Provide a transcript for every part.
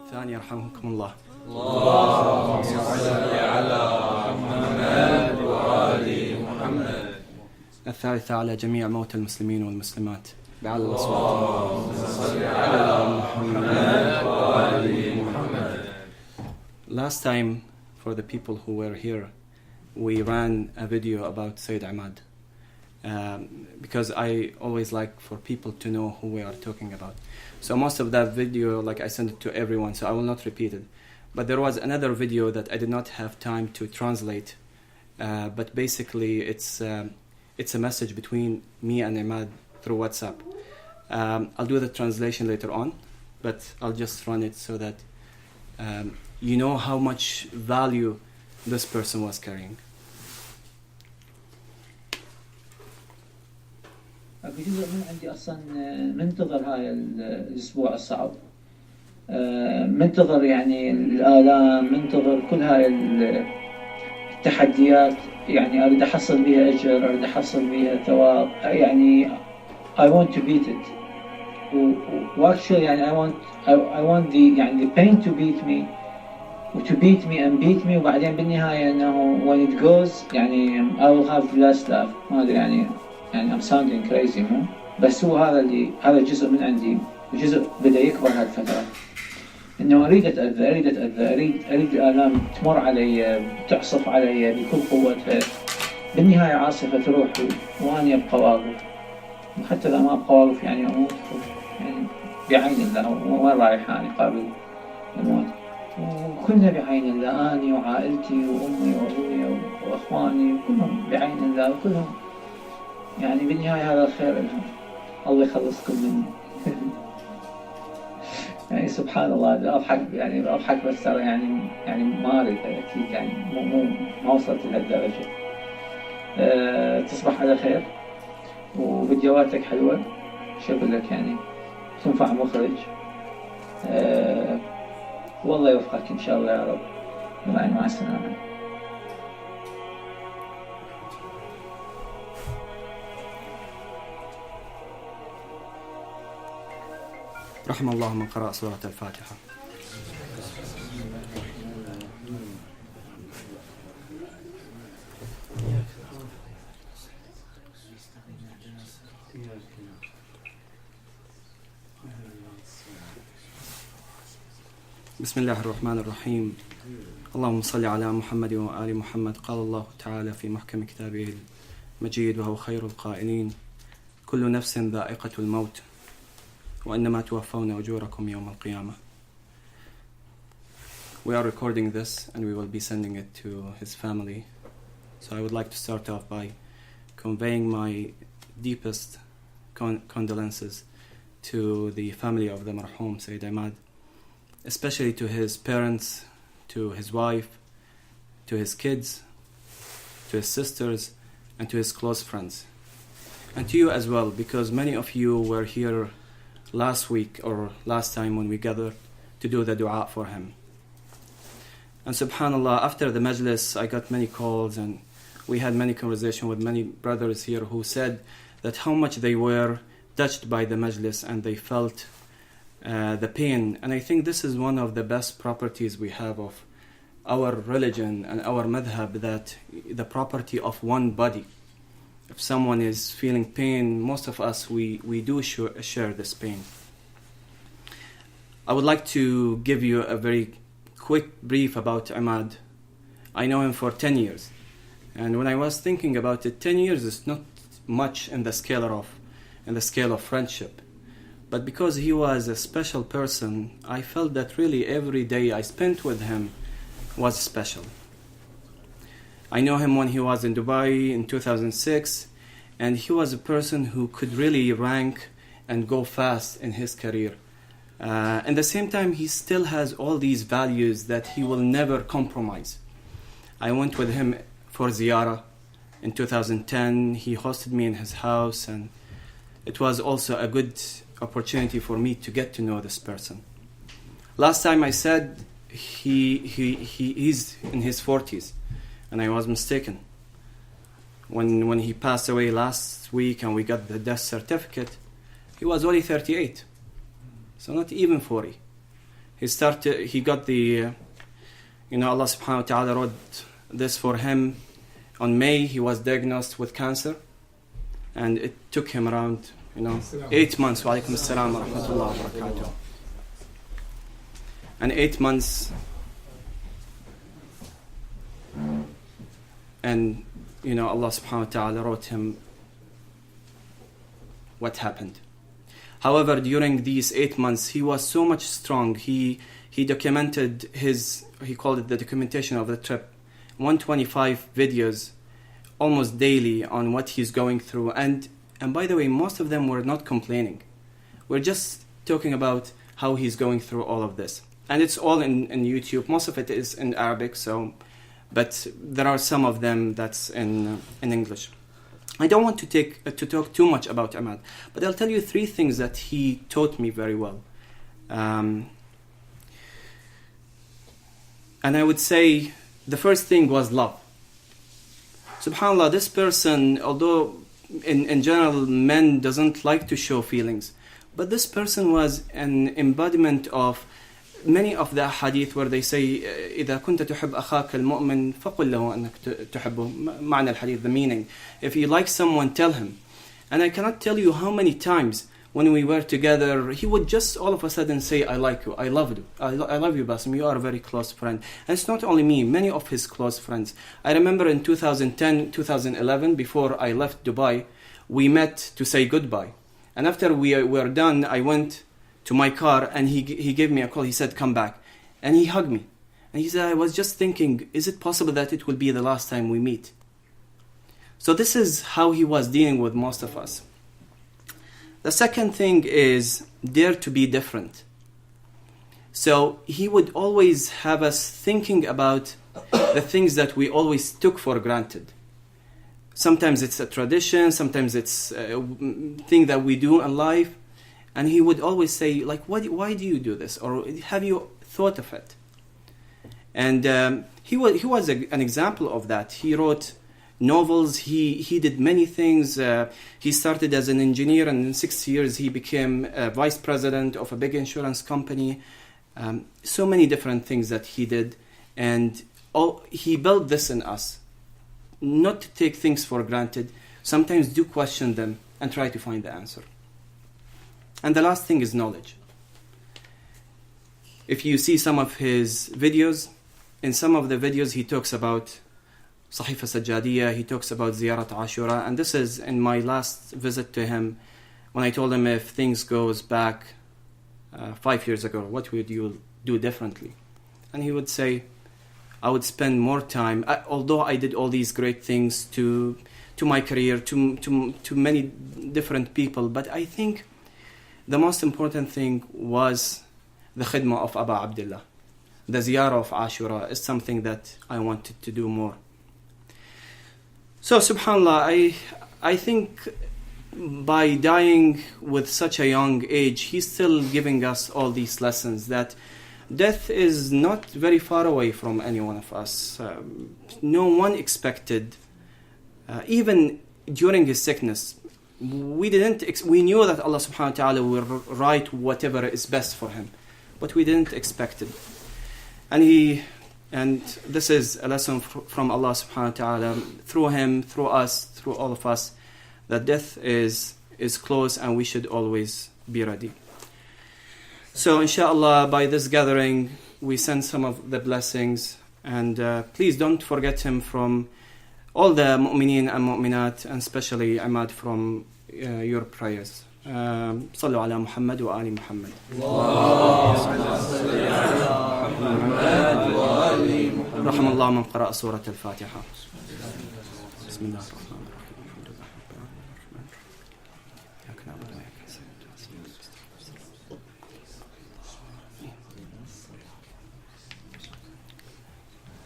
الثاني يرحمكم الله. اللهم صل على محمد وآل محمد. الثالثة على جميع موتى المسلمين والمسلمات بعلى الأصوات. اللهم صل على محمد وآل محمد. Last time, for the people who were here, we ran a video about Seyyed Imad. Because I always like for people to know who we are talking about. So most of that video, like I sent it to everyone, so I will not repeat it. But there was another video that I did not have time to translate. But basically it's a message between me and Imad through WhatsApp. I'll do the translation later on, but I'll just run it so that you know how much value this person was carrying. بجزء من عندي أصلاً منتظر هاي الأسبوع الصعب، منتظر يعني الآلام، منتظر كل هاي التحديات، يعني أريد أحصل بيها أجر، أريد أحصل بيها ثواب، يعني I want to beat it. Actually يعني I want the pain to beat me and beat me وبعدين بالنهاية إنه when it goes يعني I will have the last laugh. ما أدري يعني I'm sounding crazy مو؟ بس هو هذا جزء من عندي، وجزء بدأ يكبر هالفترة. إنه أريد أتأذى، أريد الآلام تمر علي، تعصف علي بكل قوتها. بالنهاية عاصفة تروح وأنا أبقى واقف، وحتى إذا ما أبقى واقف يعني أموت يعني بعين الله، وين رايح أنا قابل الموت. وكلنا بعين الله، أنا وعائلتي وأمي وأبوي وأخواني كلهم بعين الله، وكلهم يعني بالنهاية هذا الخير لهم. الله يخلصكم مني. يعني سبحان الله أضحك بس ترى يعني ما أريد أكيد يعني ما وصلت لهالدرجة. تصبح على خير، وفيديوهاتك حلوة، شغلك يعني تنفع مخرج. والله يوفقك إن شاء الله يا رب. مع السلامة. رحم الله من قرأ سورة الفاتحة. بسم الله الرحمن الرحيم. اللهم صل على محمد وآل محمد. قال الله تعالى في محكم كتابه المجيد وهو خير القائلين: كل نفس ذائقة الموت وإنما توفون أجوركم يوم القيامة. We are recording this and we will be sending it to his family. So I would like to start off by conveying my deepest condolences to the family of the Marhum Seyyed Imad, especially to his parents, to his wife, to his kids, to his sisters, and to his close friends. And to you as well, because many of you were here last week or last time when we gathered to do the dua for him. And subhanallah, after the majlis I got many calls and we had many conversations with many brothers here who said that how much they were touched by the majlis and they felt the pain. And I think this is one of the best properties we have of our religion and our madhab, that the property of one body. If someone is feeling pain, most of us, we do share this pain. I would like to give you a very quick brief about Imad. I know him for 10 years. And when I was thinking about it, 10 years is not much in the scale of friendship. But because he was a special person, I felt that really every day I spent with him was special. I know him when he was in Dubai in 2006, and he was a person who could really rank and go fast in his career. At the same time, he still has all these values that he will never compromise. I went with him for ziyarah in 2010. He hosted me in his house, and it was also a good opportunity for me to get to know this person. Last time I said he's in his 40s, and I was mistaken. When he passed away last week and we got the death certificate, he was only 38, so not even 40. He got the, Allah subhanahu wa ta'ala wrote this for him. On May, he was diagnosed with cancer. And it took him around, 8 months. Wa alaikum assalam wa rahmatullahi wa barakatuh. And 8 months. And, Allah subhanahu wa ta'ala wrote him what happened. However, during these 8 months, he was so much strong. He documented he called it the documentation of the trip, 125 videos almost daily on what he's going through. And by the way, most of them were not complaining. We're just talking about how he's going through all of this. And it's all in YouTube. Most of it is in Arabic, but there are some of them that's in English. I don't want to talk too much about Imad, but I'll tell you 3 things that he taught me very well. And I would say the first thing was love. SubhanAllah, this person, although in general men doesn't like to show feelings, but this person was an embodiment of many of the hadith where they say إذا كنت تحب أخاك المؤمن فقل له أنك تحبه. معنى الحديث, the meaning. If you like someone, tell him. And I cannot tell you how many times when we were together, he would just all of a sudden say, I like you, I love you, I love you, Basim, you are a very close friend. And it's not only me, many of his close friends. I remember in 2010, 2011, before I left Dubai, we met to say goodbye. And after we were done, I went to my car and he gave me a call. He said, come back. And he hugged me. And he said, I was just thinking, is it possible that it will be the last time we meet? So this is how he was dealing with most of us. The second thing is dare to be different. So he would always have us thinking about the things that we always took for granted. Sometimes it's a tradition, sometimes it's a thing that we do in life. And he would always say, like, why do you do this? Or have you thought of it? And he was an example of that. He wrote novels, he did many things. He started as an engineer, and in 6 years he became a vice president of a big insurance company. So many different things that he did. And he built this in us. Not to take things for granted. Sometimes do question them and try to find the answer. And the last thing is knowledge. If you see some of his videos, in some of the videos he talks about Sahifa Sajjadiyya, he talks about Ziyarat Ashura, and this is in my last visit to him, when I told him if things goes back 5 years ago, what would you do differently? And he would say, I would spend more time, although I did all these great things to my career, to many different people, but I think the most important thing was the khidmah of Aba Abdullah. The ziyarah of Ashura is something that I wanted to do more. So subhanAllah, I think by dying with such a young age, he's still giving us all these lessons that death is not very far away from any one of us. No one expected, even during his sickness, we knew that Allah subhanahu wa ta'ala will write whatever is best for him, but we didn't expect it. And this is a lesson from Allah subhanahu wa ta'ala through him, through us, through all of us, that death is close and we should always be ready. So inshallah, by this gathering, we send some of the blessings, and please don't forget him from all the mu'mineen and mu'minat, and especially Imad, from your prayers. صلوا على محمد وآل محمد. رحم الله من قرأ سورة الفاتحة. بسم الله الرحمن الرحيم.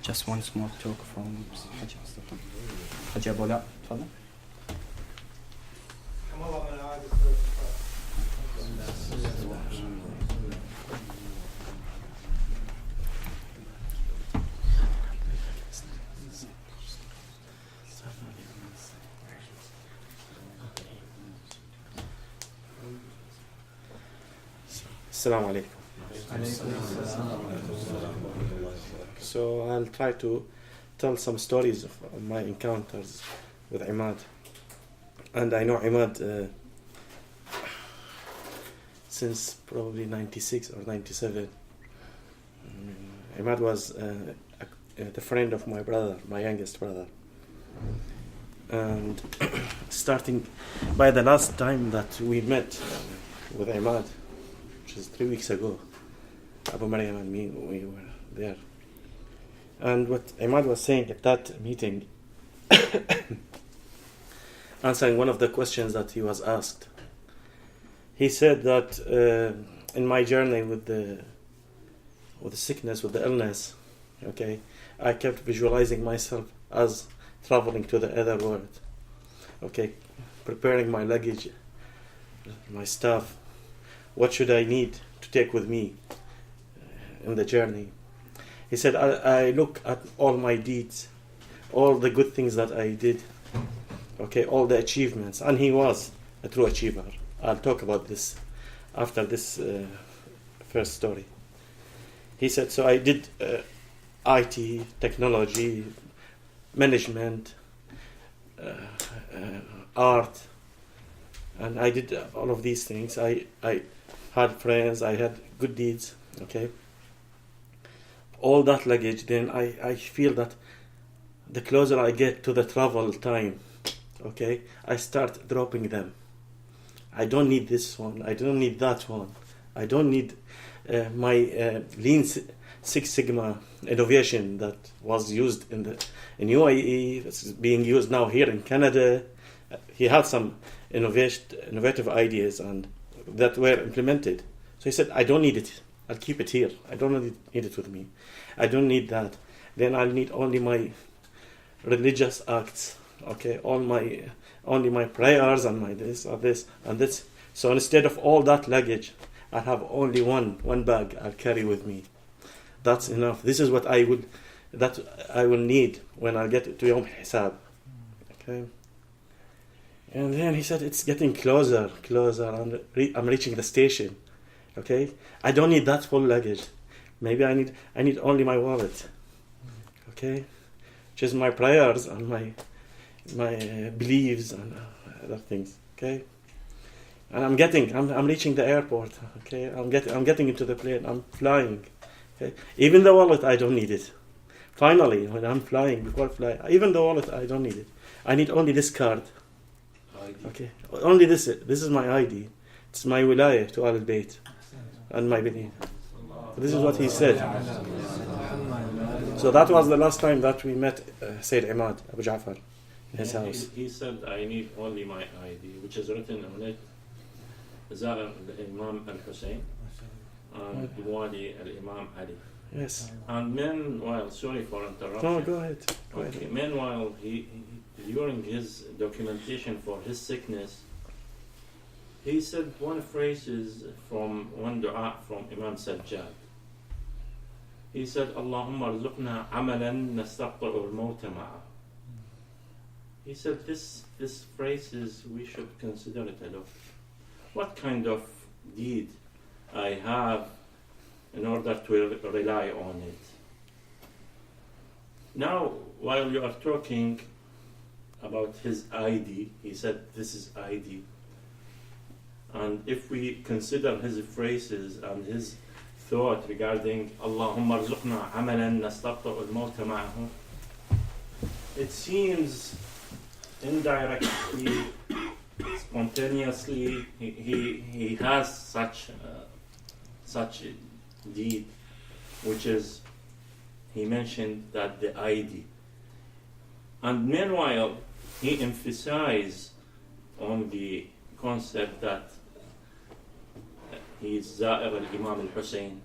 Just one small talk from Haji Abola. تفضل. السلام عليكم. So I'll try to tell some stories of my encounters with Imad. And I know Imad since probably 96 or 97. Imad was the friend of my brother, my youngest brother. And starting by the last time that we met with Imad, which is 3 weeks ago, Abu Maryam and me, we were there. And what Imad was saying at that meeting, answering one of the questions that he was asked, he said that in my journey with the sickness, with the illness, okay, I kept visualizing myself as traveling to the other world, okay, preparing my luggage, my stuff, what should I need to take with me in the journey. He said, I look at all my deeds, all the good things that I did, okay, all the achievements, and he was a true achiever. I'll talk about this after this first story. He said, so I did IT, technology, management, art, and I did all of these things. I had friends, I had good deeds, okay. All that luggage, then I feel that the closer I get to the travel time, okay, I start dropping them. I don't need this one, I don't need that one, I don't need my Lean Six Sigma innovation that was used in UAE, that's being used now here in Canada. He had some innovative ideas and that were implemented. So he said, I don't need it, I'll keep it here, I don't need it with me, I don't need that. Then I'll need only my religious acts, okay, only my prayers and my this or this and this. So instead of all that luggage, I have only one bag I'll carry with me. That's enough. This is what I will need when I get to Yom Hisab. Okay. And then he said, it's getting closer, and I'm reaching the station. Okay. I don't need that full luggage. Maybe I need only my wallet. Okay. Just my prayers and my beliefs and other things. Okay. And I'm reaching the airport. Okay. I'm getting into the plane. I'm flying. Okay. Even the wallet, I don't need it. Finally, when I'm flying, before flying, even the wallet, I don't need it. I need only this card. ID. Okay. Only this. This is my ID. It's my wilayah to Al Bayt and my belief. This is what he said. So that was the last time that we met Seyyed Imad, Abu Ja'far, in his house. He said, I need only my ID, which is written on it, Za'ir al-Imam al-Hussein, and Wali al-Imam Ali. Yes. And meanwhile, sorry for interruption. No, go ahead. Okay. Meanwhile, he during his documentation for his sickness, he said one phrase is from one dua from Imam Sajjad. He said, Allahumma arzuqna amalan nastaqta'u al-mawta ma'a. He said this phrase is, we should consider it a lot. What kind of deed I have in order to rely on it? Now, while you are talking about his ID, he said this is ID. And if we consider his phrases and his thought regarding Allahumma arzuqna amalan nastaqta'u al-mawta ma'ahu, it seems indirectly, spontaneously, he has such a deed, which is, he mentioned that the ID. And meanwhile, he emphasized on the concept that he is Za'ir al-Imam al-Hussein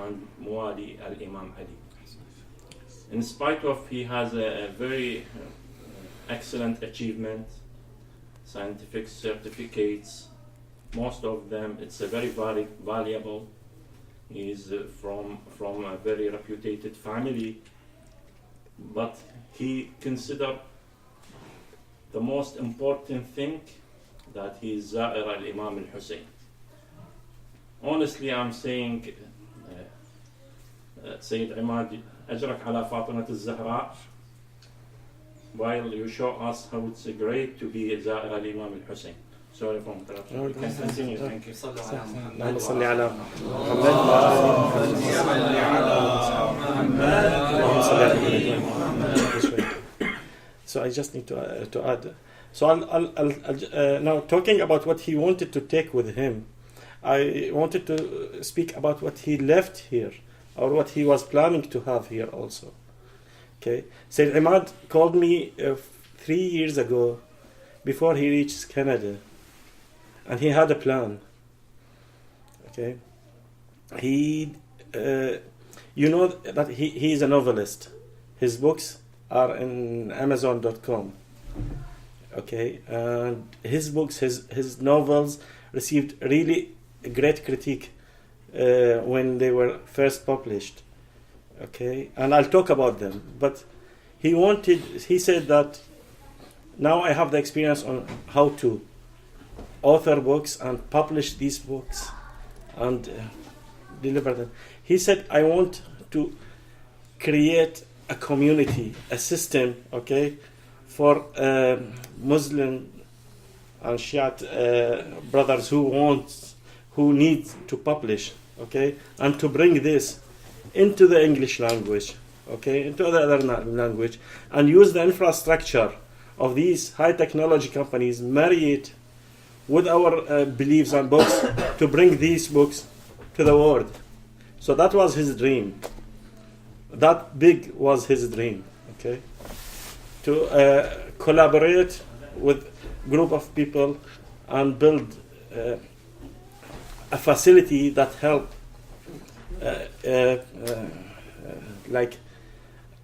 and Muwali al-Imam Ali. In spite of he has a very excellent achievement, scientific certificates, most of them, it's a very valuable. He is from a very reputed family, but he considered the most important thing that he is Za'ir al-Imam al-Hussein. Honestly, I'm saying Seyyed Imad, أجرك على فاطمة الزهراء, while you show us how it's great to be زائر الإمام الحسين. Sorry for interruption. You can continue. Thank you. اللهم صل على محمد اللهم صل على محمد. So I just need to add. So I'll now talking about what he wanted to take with him. I wanted to speak about what he left here, or what he was planning to have here also. Okay, Seyyed Imad called me 3 years ago, before he reached Canada, and he had a plan. Okay, he, you know that he is a novelist. His books are in Amazon.com. Okay, and his books, his novels received really great critique when they were first published. Okay, and I'll talk about them. But he said that now I have the experience on how to author books and publish these books and deliver them. He said, I want to create a community, a system, okay, for Muslim and Shiite brothers who need to publish, okay, and to bring this into the English language, okay, into the other language, and use the infrastructure of these high technology companies, marry it with our beliefs and books to bring these books to the world. So that was his dream. That big was his dream, okay, to collaborate with group of people and build a facility that help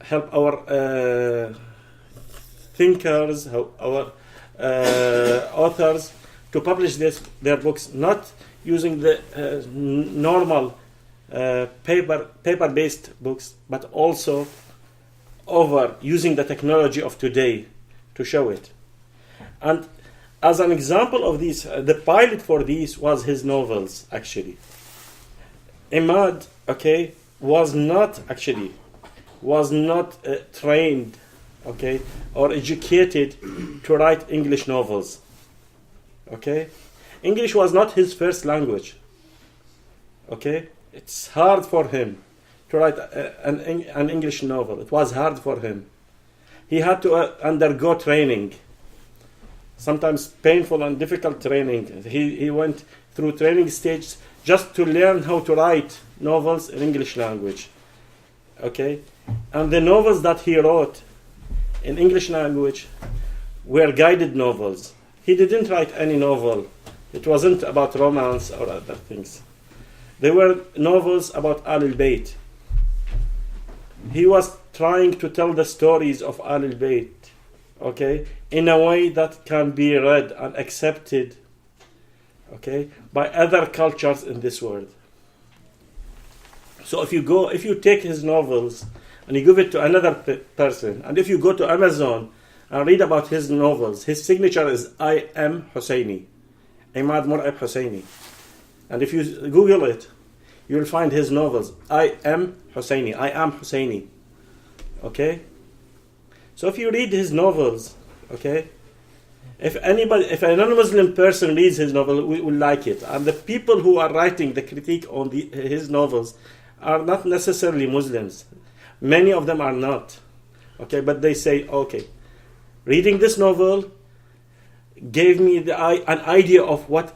help our thinkers, our authors to publish their books, not using the normal paper-based books, but also using the technology of today to show it. And as an example of this, the pilot for these was his novels, actually. Imad, okay, was not trained, okay, or educated to write English novels. Okay, English was not his first language. Okay, it's hard for him to write an English novel. It was hard for him. He had to undergo training, sometimes painful and difficult training. He went through training stages just to learn how to write novels in English language. Okay, and the novels that he wrote in English language were guided novels. He didn't write any novel. It wasn't about romance or other things. They were novels about Ahlul Bayt. He was trying to tell the stories of Ahlul Bayt, okay, in a way that can be read and accepted, okay, by other cultures in this world. So if you take his novels and you give it to another person, and if you go to Amazon and read about his novels, his signature is I am Husseini, Imad Murib Husseini. And if you Google it, you'll find his novels, I am Husseini. Okay? So if you read his novels, okay, if a non-Muslim person reads his novel, we will like it. And the people who are writing the critique on his novels are not necessarily Muslims. Many of them are not. Okay, but they say, okay, reading this novel gave me an idea of what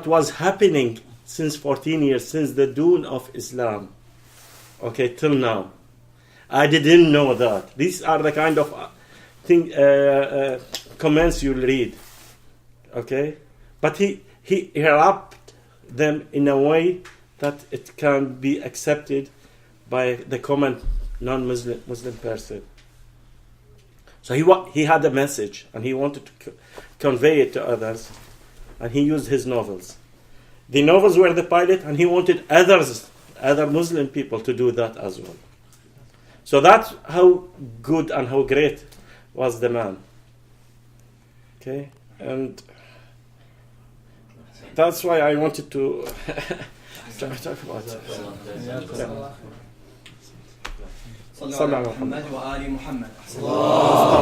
was happening since 14 years, since the dawn of Islam, okay, till now. I didn't know that. These are the kind of comments you'll read, okay? But he wrapped them in a way that it can be accepted by the common non-Muslim person. So he had a message, and he wanted to convey it to others, and he used his novels. The novels were the pilot, and he wanted other Muslim people to do that as well. So that's how good and how great was the man. Okay, and that's why I wanted to talk about it. صلوا صلوا على على محمد. محمد وآل محمد. أحسن الله.